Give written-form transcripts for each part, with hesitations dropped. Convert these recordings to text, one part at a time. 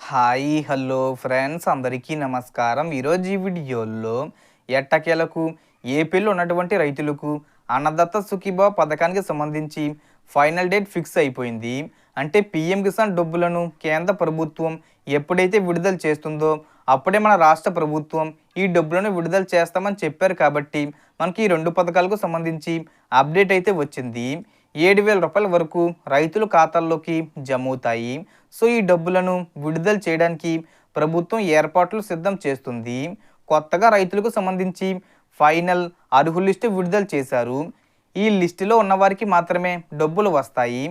Hi hello friends అందరికీ నమస్కారం. ఈరోజు ఈ వీడియోలో ఎట్టకేలకు ఏపీలో ఉన్నటువంటి రైతులకు అన్నదాత సుఖీభావ పథకానికి సంబంధించి ఫైనల్ డేట్ ఫిక్స్ అయిపోయింది. అంటే పీఎం కిసాన్ డబ్బులను కేంద్ర ప్రభుత్వం ఎప్పుడైతే విడుదల చేస్తుందో అప్పుడే మన రాష్ట్ర ప్రభుత్వం ఈ డబ్బులను విడుదల చేస్తామని చెప్పారు. కాబట్టి మనకి ఈ రెండు పథకాలకు సంబంధించి అప్డేట్ అయితే వచ్చింది. 7,000 రూపాయల వరకు రైతుల ఖాతాల్లోకి జమ అవుతాయి. సో ఈ డబ్బులను విడుదల చేయడానికి ప్రభుత్వం ఏర్పాట్లు సిద్ధం చేస్తుంది. కొత్తగా రైతులకు సంబంధించి ఫైనల్ అర్హుల లిస్టు విడుదల చేశారు. ఈ లిస్టులో ఉన్నవారికి మాత్రమే డబ్బులు వస్తాయి.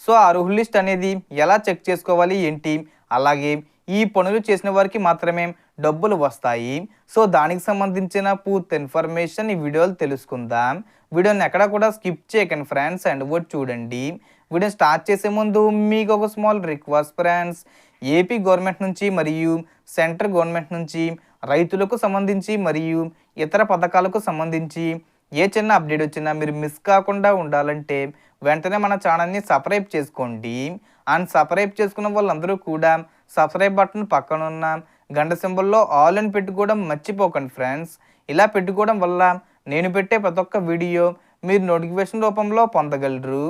సో అర్హుల లిస్ట్ అనేది ఎలా చెక్ చేసుకోవాలి ఏంటి, అలాగే ఈ పనులు చేసిన వారికి మాత్రమే డబ్బులు వస్తాయి. సో దానికి సంబంధించిన పూర్తి ఇన్ఫర్మేషన్ ఈ వీడియోలో తెలుసుకుందాం. వీడియోని ఎక్కడ కూడా స్కిప్ చేయకండి ఫ్రెండ్స్, అండ్ కూడా చూడండి. వీడియో స్టార్ట్ చేసే ముందు మీకు ఒక small request friends, AP government నుంచి మరియు సెంట్రల్ గవర్నమెంట్ నుంచి రైతులకు సంబంధించి మరియు ఇతర పథకాలకు సంబంధించి ఏ చిన్న అప్డేట్ వచ్చినా మీరు మిస్ కాకుండా ఉండాలంటే వెంటనే మన ఛానల్ని సబ్స్క్రైబ్ చేసుకోండి. అండ్ సబ్స్క్రైబ్ చేసుకున్న వాళ్ళందరూ కూడా సబ్స్క్రైబ్ బటన్ పక్కన ఉన్న గంట సింబల్లో ఆల్ అని పెట్టుకోవడం మర్చిపోకండి ఫ్రెండ్స్. ఇలా పెట్టుకోవడం వల్ల నేను పెట్టే ప్రతి ఒక్క వీడియో మీరు నోటిఫికేషన్ రూపంలో పొందగలరు.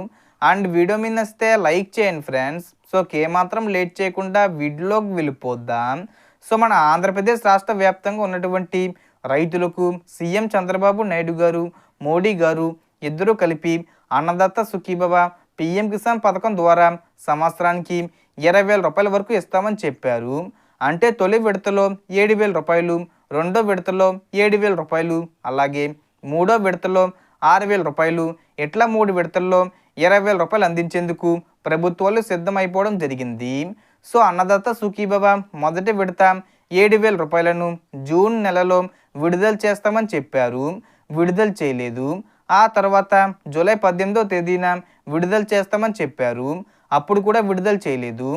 అండ్ వీడియో మీద నచ్చితే లైక్ చేయండి ఫ్రెండ్స్. సో ఏమాత్రం లేట్ చేయకుండా వీడియోలోకి వెళ్ళిపోద్దాం. సో మన ఆంధ్రప్రదేశ్ రాష్ట్ర వ్యాప్తంగా ఉన్నటువంటి రైతులకు సీఎం చంద్రబాబు నాయుడు గారు, మోడీ గారు ఇద్దరూ కలిపి అన్నదాత సుఖీభవ పీఎం కిసాన్ పథకం ద్వారా సంవత్సరానికి 20,000 రూపాయల వరకు ఇస్తామని చెప్పారు. అంటే తొలి విడతలో 7,000 రూపాయలు, రెండో విడతలో 7,000 రూపాయలు, అలాగే మూడో విడతలో 6,000 రూపాయలు, ఇట్లా 3 విడతల్లో 20,000 రూపాయలు అందించేందుకు ప్రభుత్వాలు సిద్ధమైపోవడం జరిగింది. సో అన్నదాత సుఖీభవ మొదటి విడత 7,000 రూపాయలను జూన్ నెలలో విడుదల చేస్తామని చెప్పారు. విడుదల చేయలేదు. ఆ తర్వాత జూలై 18వ తేదీన విడుదల చేస్తామని చెప్పారు. అప్పుడు కూడా విడుదల చేయలేదు.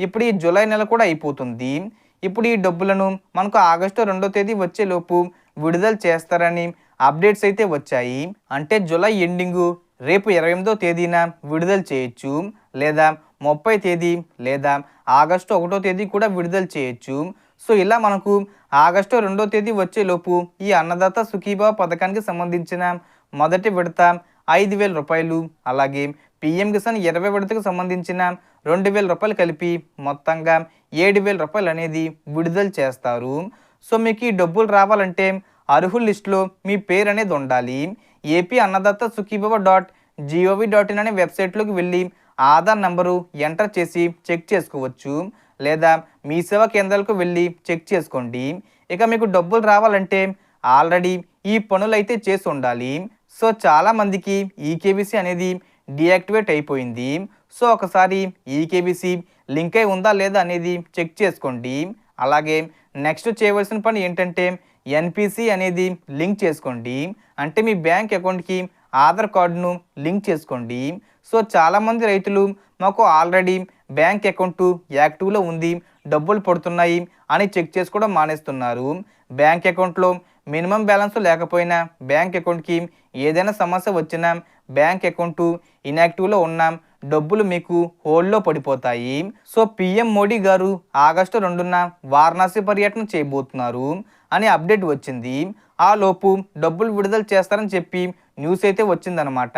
ఇప్పుడు ఈ జూలై నెల కూడా అయిపోతుంది. ఇప్పుడు ఈ డబ్బులను మనకు ఆగస్టు 2వ తేదీ వచ్చేలోపు విడుదల చేస్తారని అప్డేట్స్ అయితే వచ్చాయి. అంటే జూలై ఎండింగు రేపు 28వ తేదీన విడుదల చేయొచ్చు, లేదా 30 తేదీ లేదా ఆగస్టు 1వ తేదీ కూడా విడుదల చేయొచ్చు. సో ఇలా మనకు ఆగస్టు 2వ తేదీ వచ్చేలోపు ఈ అన్నదాత సుఖీభావ పథకానికి సంబంధించిన మొదటి విడత 5,000 రూపాయలు, అలాగే పీఎం కిసాన్ 20 విడతకు సంబంధించిన 2,000 రూపాయలు కలిపి మొత్తంగా 7,000 రూపాయలు అనేది విడుదల చేస్తారు. సో మీకు ఈ డబ్బులు రావాలంటే అర్హుల లిస్టులో మీ పేరు అనేది ఉండాలి. ఏపీ అన్నదాత సుఖీభవ .gov.in అనే వెబ్సైట్లోకి వెళ్ళి ఆధార్ నంబరు ఎంటర్ చేసి చెక్ చేసుకోవచ్చు, లేదా మీ సేవా కేంద్రాలకు వెళ్ళి చెక్ చేసుకోండి. ఇక మీకు డబ్బులు రావాలంటే ఆల్రెడీ ఈ పనులు అయితే చేసి ఉండాలి. సో చాలామందికి ఈకేబీసీ అనేది డీయాక్టివేట్ అయిపోయింది. సో ఒకసారి ఈకేబీసీ లింక్ అయి ఉందా లేదా అనేది చెక్ చేసుకోండి. అలాగే నెక్స్ట్ చేయవలసిన పని ఏంటంటే ఎన్పిసి అనేది లింక్ చేసుకోండి. అంటే మీ బ్యాంక్ అకౌంట్కి ఆధార్ కార్డును లింక్ చేసుకోండి. సో చాలామంది రైతులు మాకు ఆల్రెడీ బ్యాంక్ అకౌంట్ యాక్టివ్లో ఉంది, డబ్బులు పడుతున్నాయి అని చెక్ చేసుకోవడం మానేస్తున్నారు. బ్యాంక్ అకౌంట్లో మినిమం బ్యాలెన్స్ లేకపోయినా బ్యాంక్ అకౌంట్కి ఏదైనా సమస్య వచ్చినా బ్యాంక్ అకౌంట్ ఇన్యాక్టివ్లో ఉన్న డబ్బులు మీకు హోల్డ్లో పడిపోతాయి. సో పీఎం మోడీ గారు ఆగస్టు 2న వారణాసి పర్యటన చేయబోతున్నారు అని అప్డేట్ వచ్చింది. ఆ లోపు డబ్బులు విడుదల చేస్తారని చెప్పి న్యూస్ అయితే వచ్చిందనమాట.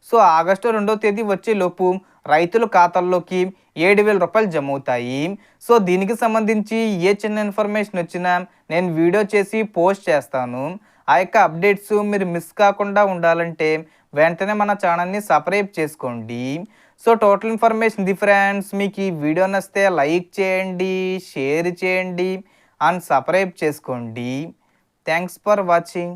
సో ఆగస్టు 2వ తేదీ వచ్చేలోపు రైతుల ఖాతాల్లోకి 7,000 రూపాయలు జమ అవుతాయి. సో దీనికి సంబంధించి ఏ చిన్న ఇన్ఫర్మేషన్ వచ్చినా నేను వీడియో చేసి పోస్ట్ చేస్తాను. ఆ యొక్క అప్డేట్స్ మీరు మిస్ కాకుండా ఉండాలంటే వెంటనే మన ఛానల్ని సబ్స్క్రైబ్ చేసుకోండి. సో టోటల్ ఇన్ఫర్మేషన్ ఇది ఫ్రెండ్స్. మీకు ఈ వీడియో నచ్చితే లైక్ చేయండి, షేర్ చేయండి అండ్ సబ్స్క్రైబ్ చేసుకోండి. Thanks for watching.